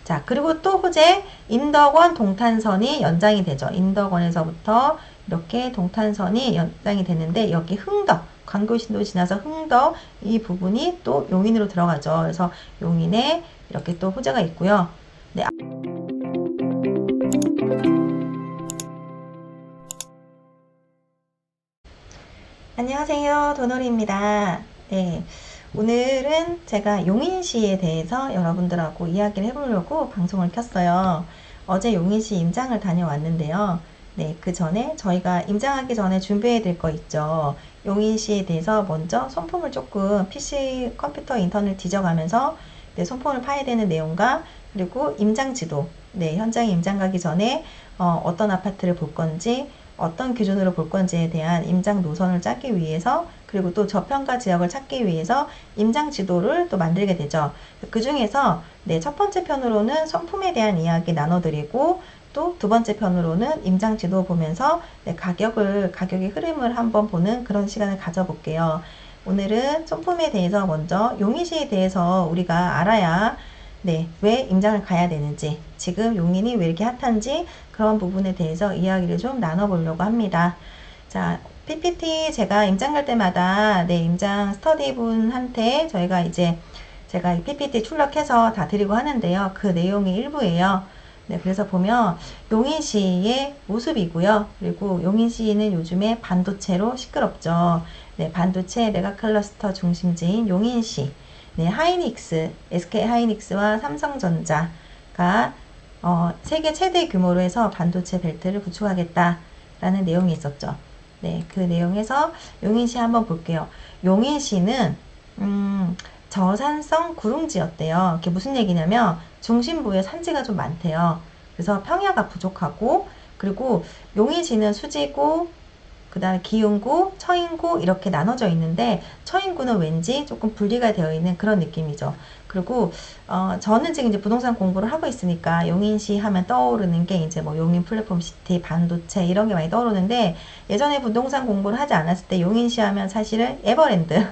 자, 그리고 또 호재 인덕원 동탄선이 연장이 되죠. 인덕원에서부터 이렇게 동탄선이 연장이 되는데 여기 흥덕, 광교신도 지나서 흥덕 이 부분이 또 용인으로 들어가죠. 그래서 용인에 이렇게 또 호재가 있고요. 네. 안녕하세요. 도놀이입니다. 네. 오늘은 제가 용인시에 대해서 여러분들하고 이야기를 해보려고 방송을 켰어요. 어제 용인시 임장을 다녀왔는데요. 네, 그 전에 저희가 임장하기 전에 준비해야 될 거 있죠. 용인시에 대해서 먼저 손품을 조금 PC, 컴퓨터, 인터넷 뒤져가면서 네, 손품을 파야 되는 내용과 그리고 임장 지도, 네, 현장에 임장 가기 전에 어떤 아파트를 볼 건지 어떤 기준으로 볼 건지에 대한 임장 노선을 짜기 위해서 그리고 또 저평가 지역을 찾기 위해서 임장 지도를 또 만들게 되죠. 그 중에서 네, 첫 번째 편으로는 손품에 대한 이야기 나눠드리고 또 두 번째 편으로는 임장 지도 보면서 네, 가격의 흐름을 한번 보는 그런 시간을 가져볼게요. 오늘은 손품에 대해서 먼저 용인시에 대해서 우리가 알아야 네, 왜 임장을 가야 되는지, 지금 용인이 왜 이렇게 핫한지 그런 부분에 대해서 이야기를 좀 나눠보려고 합니다. 자, PPT 제가 임장 갈 때마다 네, 임장 스터디 분한테 제가 이 PPT 출력해서 다 드리고 하는데요. 그 내용의 일부예요. 네, 그래서 보면 용인시의 모습이고요. 그리고 용인시는 요즘에 반도체로 시끄럽죠. 네, 반도체 메가클러스터 중심지인 용인시. 네, 하이닉스, SK 하이닉스와 삼성전자가 세계 최대 규모로 해서 반도체 벨트를 구축하겠다라는 내용이 있었죠. 네, 그 내용에서 용인시 한번 볼게요. 용인시는 저산성 구릉지였대요. 이게 무슨 얘기냐면 중심부에 산지가 좀 많대요. 그래서 평야가 부족하고 그리고 용인시는 수지구, 그 다음에 기흥구, 처인구 이렇게 나눠져 있는데 처인구는 왠지 조금 분리가 되어 있는 그런 느낌이죠. 그리고 저는 지금 이제 부동산 공부를 하고 있으니까 용인시 하면 떠오르는 게 이제 뭐 용인 플랫폼 시티, 반도체 이런 게 많이 떠오르는데 예전에 부동산 공부를 하지 않았을 때 용인시 하면 사실은 에버랜드,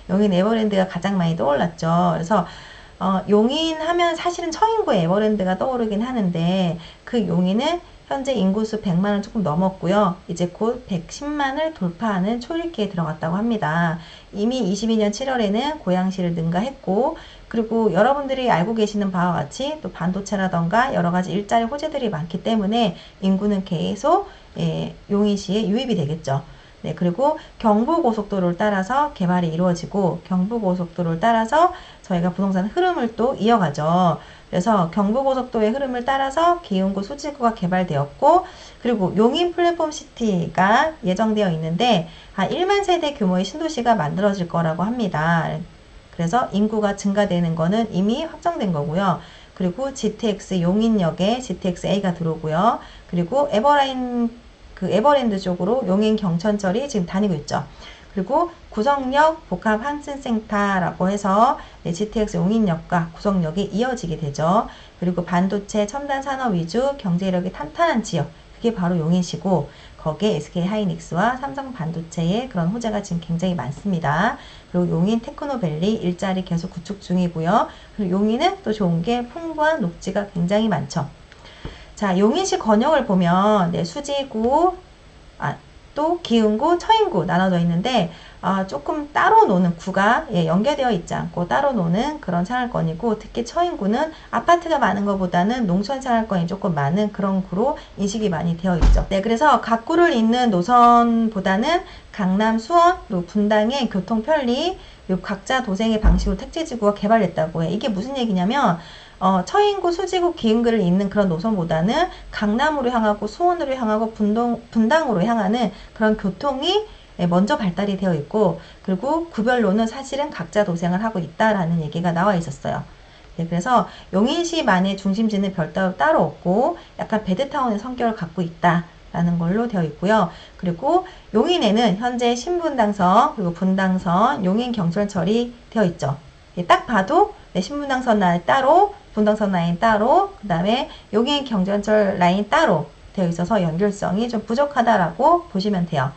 용인 에버랜드가 가장 많이 떠올랐죠. 그래서 용인 하면 사실은 처인구의 에버랜드가 떠오르긴 하는데 그 용인은 현재 인구수 100만을 조금 넘었고요. 이제 곧 110만을 돌파하는 초읽기에 들어갔다고 합니다. 이미 22년 7월에는 고양시를 능가했고 그리고 여러분들이 알고 계시는 바와 같이 또 반도체라던가 여러 가지 일자리 호재들이 많기 때문에 인구는 계속 용인시에 유입이 되겠죠. 네, 그리고 경부고속도로를 따라서 개발이 이루어지고 경부고속도로를 따라서 저희가 부동산 흐름을 또 이어가죠. 그래서 경부고속도로의 흐름을 따라서 기흥구, 수지구가 개발되었고 그리고 용인 플랫폼 시티가 예정되어 있는데 한 1만 세대 규모의 신도시가 만들어질 거라고 합니다. 그래서 인구가 증가되는 거는 이미 확정된 거고요. 그리고 GTX 용인역에 GTX-A가 들어오고요. 그리고 에버랜드 쪽으로 용인 경천철이 지금 다니고 있죠. 그리고 구성역 복합 한신센터라고 해서 GTX 용인역과 구성역이 이어지게 되죠. 그리고 반도체 첨단 산업 위주 경제력이 탄탄한 지역, 그게 바로 용인시고 거기에 SK 하이닉스와 삼성 반도체의 그런 호재가 지금 굉장히 많습니다. 그리고 용인 테크노밸리 일자리 계속 구축 중이고요. 그리고 용인은 또 좋은 게 풍부한 녹지가 굉장히 많죠. 자, 용인시 권역을 보면 네, 수지구, 또 기흥구, 처인구 나눠져 있는데 조금 따로 노는 구가 연계되어 있지 않고 따로 노는 그런 생활권이고 특히 처인구는 아파트가 많은 것보다는 농촌 생활권이 조금 많은 그런 구로 인식이 많이 되어 있죠. 네, 그래서 각 구를 잇는 노선보다는 강남, 수원, 그리고 분당의 교통 편리, 그리고 각자 도생의 방식으로 택지지구가 개발됐다고 해. 이게 무슨 얘기냐면 처인구, 수지구, 기흥구를 잇는 그런 노선보다는 강남으로 향하고 수원으로 향하고 분당으로 향하는 그런 교통이 먼저 발달이 되어 있고 그리고 구별로는 사실은 각자 도생을 하고 있다라는 얘기가 나와 있었어요. 네, 그래서 용인시만의 중심지는 별도로 따로 없고 약간 배드타운의 성격을 갖고 있다라는 걸로 되어 있고요. 그리고 용인에는 현재 신분당선 그리고 분당선, 용인 경철철이 되어 있죠. 딱 봐도 신분당선 라인 따로, 분당선 라인 따로, 그 다음에 용인 경전철 라인 따로 되어 있어서 연결성이 좀 부족하다라고 보시면 돼요.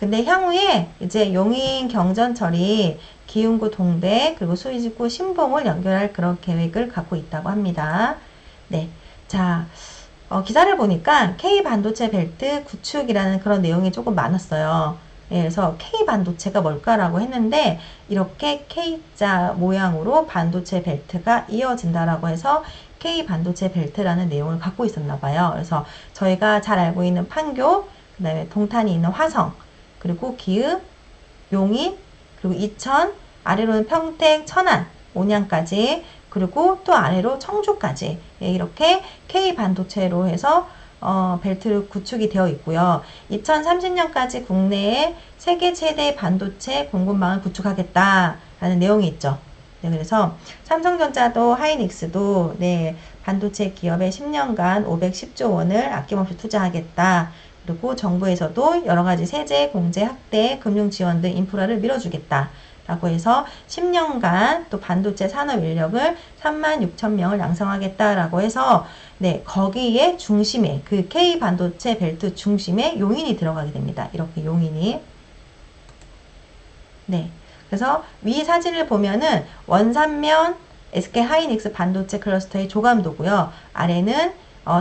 근데 향후에 이제 용인 경전철이 기흥구 동대 그리고 수지구 신봉을 연결할 그런 계획을 갖고 있다고 합니다. 네. 자, 기사를 보니까 K 반도체 벨트 구축이라는 그런 내용이 조금 많았어요. 예, 그래서 K 반도체가 뭘까라고 했는데 이렇게 K자 모양으로 반도체 벨트가 이어진다라고 해서 K 반도체 벨트라는 내용을 갖고 있었나 봐요. 그래서 저희가 잘 알고 있는 판교, 그 다음에 동탄이 있는 화성, 그리고 기흥, 용인, 그리고 이천, 아래로는 평택, 천안, 온양까지, 그리고 또 아래로 청주까지, 예, 이렇게 K 반도체로 해서 벨트를 구축이 되어 있고요. 2030년까지 국내에 세계 최대 반도체 공급망을 구축하겠다라는 내용이 있죠. 네, 그래서 삼성전자도 하이닉스도 네, 반도체 기업에 10년간 510조 원을 아낌없이 투자하겠다. 그리고 정부에서도 여러 가지 세제, 공제, 학대, 금융 지원 등 인프라를 밀어주겠다. 라고 해서 10년간 또 반도체 산업 인력을 36,000명을 양성하겠다라고 해서 네, 거기에 중심에 그 K 반도체 벨트 중심에 용인이 들어가게 됩니다. 이렇게 용인이. 네. 그래서 위 사진을 보면은 원산면 SK 하이닉스 반도체 클러스터의 조감도고요. 아래는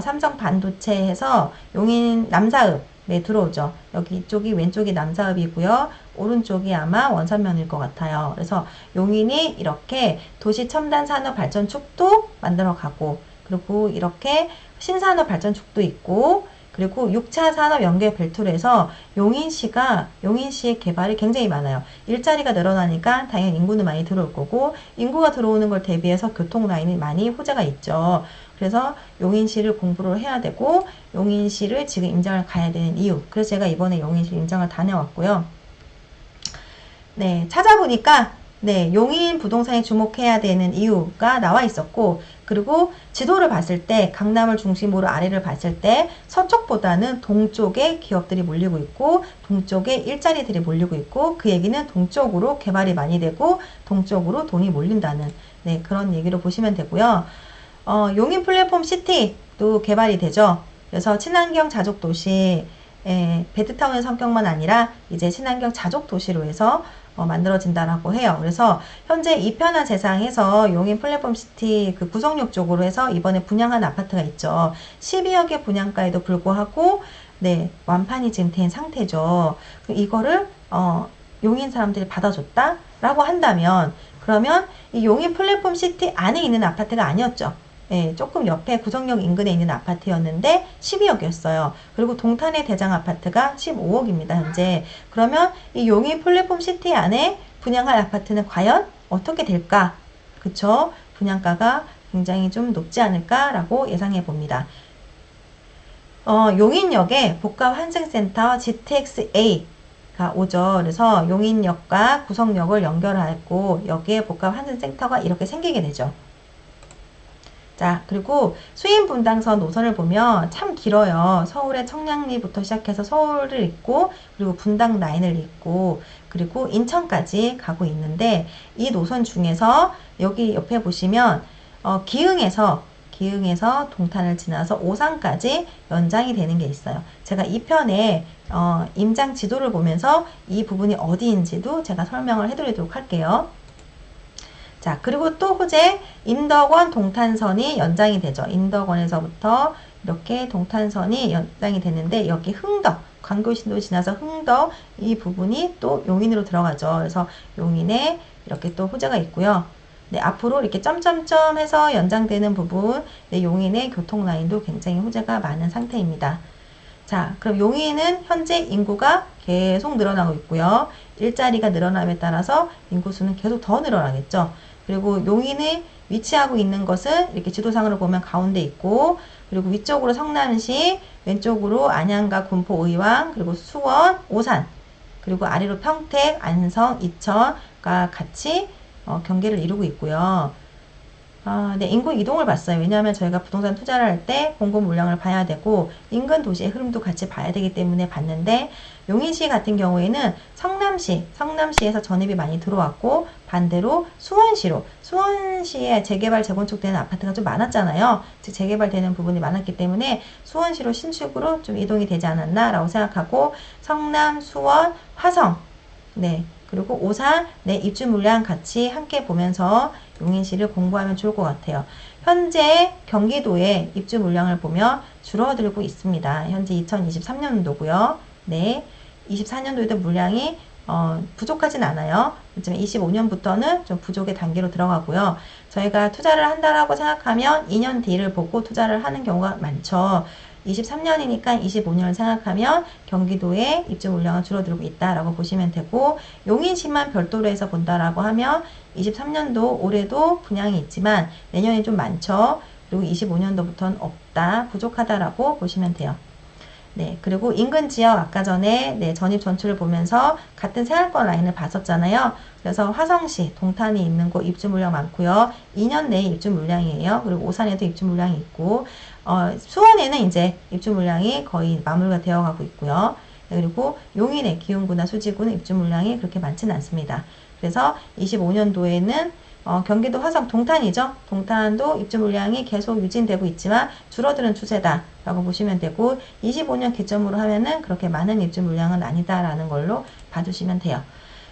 삼성 반도체에서 용인 남사읍 네, 들어오죠. 여기 이쪽이 왼쪽이 남사읍이고요. 오른쪽이 아마 원산면일 것 같아요. 그래서 용인이 이렇게 도시 첨단 산업 발전축도 만들어 가고, 그리고 이렇게 신산업 발전축도 있고, 그리고 6차 산업 연계 벨트로 해서 용인시의 개발이 굉장히 많아요. 일자리가 늘어나니까 당연히 인구는 많이 들어올 거고, 인구가 들어오는 걸 대비해서 교통 라인이 많이 호재가 있죠. 그래서 용인시를 공부를 해야 되고, 용인시를 지금 임장을 가야 되는 이유. 그래서 제가 이번에 용인시 임장을 다녀왔고요. 네, 찾아보니까 네, 용인 부동산에 주목해야 되는 이유가 나와 있었고, 그리고 지도를 봤을 때 강남을 중심으로 아래를 봤을 때 서쪽보다는 동쪽에 기업들이 몰리고 있고 동쪽에 일자리들이 몰리고 있고, 그 얘기는 동쪽으로 개발이 많이 되고 동쪽으로 돈이 몰린다는 네, 그런 얘기로 보시면 되고요. 용인 플랫폼 시티도 개발이 되죠. 그래서 친환경 자족 도시, 베드타운의 성격만 아니라 이제 친환경 자족 도시로 해서 만들어진다라고 해요. 그래서 현재 이편한 세상에서 용인 플랫폼 시티 그 구성역 쪽으로 해서 이번에 분양한 아파트가 있죠. 12억의 분양가에도 불구하고 네, 완판이 지금 된 상태죠. 이거를 용인 사람들이 받아줬다라고 한다면, 그러면 이 용인 플랫폼 시티 안에 있는 아파트가 아니었죠. 예, 조금 옆에 구성역 인근에 있는 아파트였는데 12억이었어요. 그리고 동탄의 대장 아파트가 15억입니다, 현재. 그러면 이 용인 플랫폼 시티 안에 분양할 아파트는 과연 어떻게 될까? 그쵸? 분양가가 굉장히 좀 높지 않을까라고 예상해 봅니다. 용인역에 복합 환승센터 GTX-A가 오죠. 그래서 용인역과 구성역을 연결하고 여기에 복합 환승센터가 이렇게 생기게 되죠. 자, 그리고 수인 분당선 노선을 보면 참 길어요. 서울의 청량리부터 시작해서 서울을 잇고, 그리고 분당 라인을 잇고, 그리고 인천까지 가고 있는데, 이 노선 중에서 여기 옆에 보시면 기흥에서 동탄을 지나서 오산까지 연장이 되는 게 있어요. 제가 이 편에 임장 지도를 보면서 이 부분이 어디인지도 제가 설명을 해드리도록 할게요. 자, 그리고 또 호재 인덕원 동탄선이 연장이 되죠. 인덕원에서부터 이렇게 동탄선이 연장이 되는데, 여기 흥덕, 광교신도 지나서 흥덕, 이 부분이 또 용인으로 들어가죠. 그래서 용인에 이렇게 또 호재가 있고요. 네, 앞으로 이렇게 점점점 해서 연장되는 부분, 네, 용인의 교통 라인도 굉장히 호재가 많은 상태입니다. 자, 그럼 용인은 현재 인구가 계속 늘어나고 있고요. 일자리가 늘어남에 따라서 인구수는 계속 더 늘어나겠죠. 그리고 용인에 위치하고 있는 것은 이렇게 지도상으로 보면 가운데 있고, 그리고 위쪽으로 성남시, 왼쪽으로 안양과 군포, 의왕, 그리고 수원, 오산, 그리고 아래로 평택, 안성, 이천과 같이 경계를 이루고 있고요. 네, 인구 이동을 봤어요. 왜냐하면 저희가 부동산 투자를 할 때 공급 물량을 봐야 되고 인근 도시의 흐름도 같이 봐야 되기 때문에 봤는데 용인시 같은 경우에는 성남시에서 전입이 많이 들어왔고 반대로 수원시에 재개발 재건축되는 아파트가 좀 많았잖아요. 즉 재개발되는 부분이 많았기 때문에 수원시로 신축으로 좀 이동이 되지 않았나라고 생각하고 성남, 수원, 화성 네, 그리고 오산 네, 입주 물량 같이 함께 보면서 용인시를 공부하면 좋을 것 같아요. 현재 경기도의 입주 물량을 보면 줄어들고 있습니다. 현재 2023년도고요. 네, 24년도에도 물량이 부족하진 않아요. 하지만 25년부터는 좀 부족의 단계로 들어가고요. 저희가 투자를 한다라고 생각하면 2년 뒤를 보고 투자를 하는 경우가 많죠. 23년이니까 25년을 생각하면 경기도의 입주 물량은 줄어들고 있다라고 보시면 되고 용인시만 별도로 해서 본다라고 하면 23년도 올해도 분양이 있지만 내년에 좀 많죠. 그리고 25년도부터는 없다, 부족하다라고 보시면 돼요. 네, 그리고 인근 지역 아까 전에 네, 전입 전출을 보면서 같은 생활권 라인을 봤었잖아요. 그래서 화성시, 동탄이 있는 곳 입주 물량 많고요. 2년 내에 입주 물량이에요. 그리고 오산에도 입주 물량이 있고 수원에는 이제 입주 물량이 거의 마무리가 되어 가고 있고요. 네, 그리고 용인의 기흥구나 수지구는 입주 물량이 그렇게 많지는 않습니다. 그래서 25년도에는 경기도 화성 동탄이죠. 동탄도 입주 물량이 계속 유지되고 있지만 줄어드는 추세다라고 보시면 되고 25년 기점으로 하면은 그렇게 많은 입주 물량은 아니다라는 걸로 봐주시면 돼요.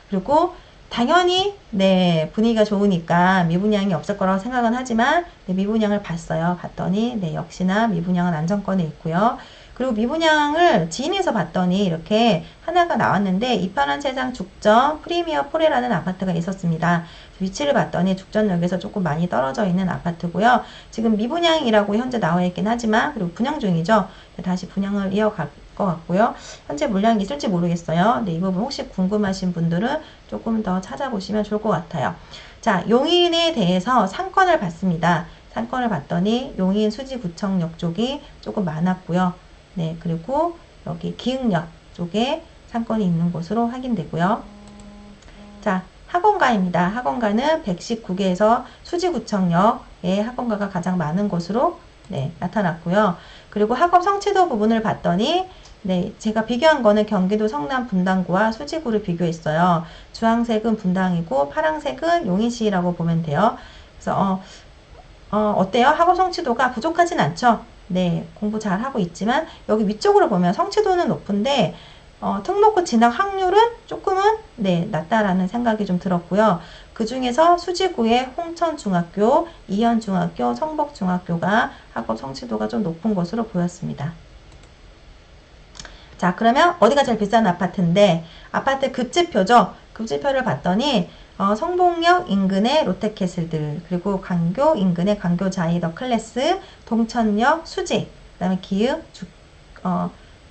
그리고 당연히 네, 분위기가 좋으니까 미분양이 없을 거라고 생각은 하지만 네, 미분양을 봤더니 네, 역시나 미분양은 안정권에 있고요. 그리고 미분양을 지인에서 봤더니 이렇게 하나가 나왔는데 이편한 세상 죽전 프리미어 포레라는 아파트가 있었습니다. 위치를 봤더니 죽전역에서 조금 많이 떨어져 있는 아파트고요. 지금 미분양이라고 현재 나와 있긴 하지만 그리고 분양 중이죠. 다시 분양을 이어갈 것 같고요. 현재 물량이 있을지 모르겠어요. 네, 이 부분 혹시 궁금하신 분들은 조금 더 찾아보시면 좋을 것 같아요. 자, 용인에 대해서 상권을 봤습니다. 상권을 봤더니 용인 수지구청역 쪽이 조금 많았고요. 네, 그리고 여기 기흥역 쪽에 상권이 있는 곳으로 확인되고요. 자, 학원가입니다. 학원가는 119개에서 수지구청역에 학원가가 가장 많은 곳으로 네, 나타났고요. 그리고 학업 성취도 부분을 봤더니 네, 제가 비교한 거는 경기도 성남 분당구와 수지구를 비교했어요. 주황색은 분당이고 파란색은 용인시라고 보면 돼요. 그래서 어때요? 학업 성취도가 부족하진 않죠? 네, 공부 잘 하고 있지만 여기 위쪽으로 보면 성취도는 높은데 특목고 진학 확률은 조금은 네, 낮다라는 생각이 좀 들었고요. 그 중에서 수지구의 홍천중학교, 이현중학교, 성복중학교가 학업 성취도가 좀 높은 것으로 보였습니다. 자, 그러면 어디가 제일 비싼 아파트인데 아파트 급지표죠. 급지표를 봤더니 성복역 인근의 롯데캐슬들, 그리고 강교 인근의 강교자이 더 클래스, 동천역 수지, 그 다음에 기흥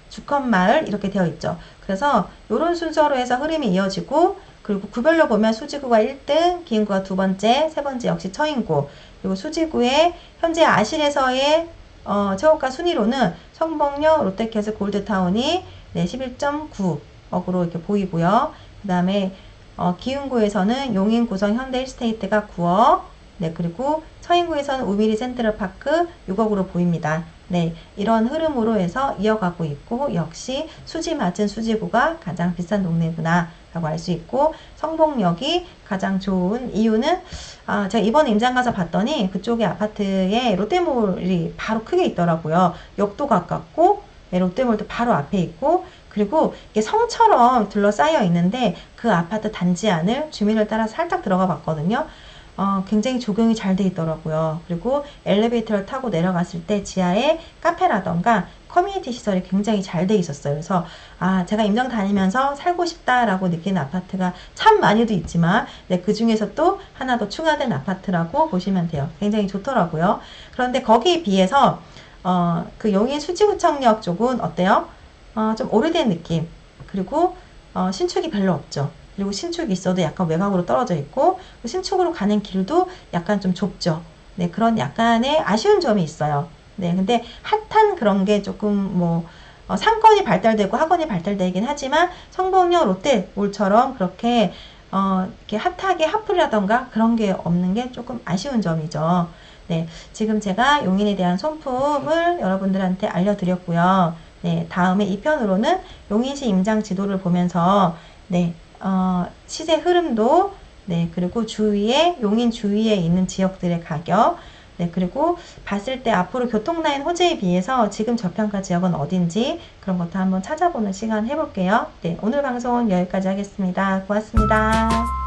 주컨마을 이렇게 되어 있죠. 그래서 이런 순서로 해서 흐름이 이어지고 그리고 구별로 보면 수지구가 1등, 기흥구가 두 번째, 세 번째 역시 처인구, 그리고 수지구의 현재 아실에서의 최고가 순위로는 성복역 롯데캐슬 골드타운이 네, 11.9억으로 이렇게 보이고요. 그 다음에 기흥구에서는 용인 구성 현대 힐스테이트가 9억, 네, 그리고 처인구에서는 우미리 센트럴파크 6억으로 보입니다. 네, 이런 흐름으로 해서 이어가고 있고 역시 수지 맞은 수지구가 가장 비싼 동네구나 라고 알 수 있고 성복역이 가장 좋은 이유는 제가 이번에 임장 가서 봤더니 그쪽에 아파트에 롯데몰이 바로 크게 있더라고요. 역도 가깝고 네, 롯데몰도 바로 앞에 있고 그리고 이게 성처럼 둘러싸여 있는데 그 아파트 단지 안을 주민을 따라 살짝 들어가 봤거든요. 굉장히 조경이 잘 돼 있더라고요. 그리고 엘리베이터를 타고 내려갔을 때 지하에 카페라던가 커뮤니티 시설이 굉장히 잘 돼 있었어요. 그래서 제가 임장 다니면서 살고 싶다라고 느끼는 아파트가 참 많이도 있지만 네, 그 중에서 또 하나 더 추가된 아파트라고 보시면 돼요. 굉장히 좋더라고요. 그런데 거기에 비해서 그 용인 수지구청역 쪽은 어때요? 좀 오래된 느낌. 그리고 신축이 별로 없죠. 그리고 신축이 있어도 약간 외곽으로 떨어져 있고 신축으로 가는 길도 약간 좀 좁죠. 네, 그런 약간의 아쉬운 점이 있어요. 네, 근데 핫한 그런 게 조금 상권이 발달되고 학원이 발달되긴 하지만 성복역 롯데몰처럼 그렇게 이렇게 핫하게 핫플이라던가 그런 게 없는 게 조금 아쉬운 점이죠. 네, 지금 제가 용인에 대한 손품을 여러분들한테 알려드렸고요. 네, 다음에 2편으로는 용인시 임장 지도를 보면서 네, 시세 흐름도 네, 그리고 주위에 용인 주위에 있는 지역들의 가격 네, 그리고 봤을 때 앞으로 교통라인 호재에 비해서 지금 저평가 지역은 어딘지 그런 것도 한번 찾아보는 시간 해볼게요. 네, 오늘 방송은 여기까지 하겠습니다. 고맙습니다.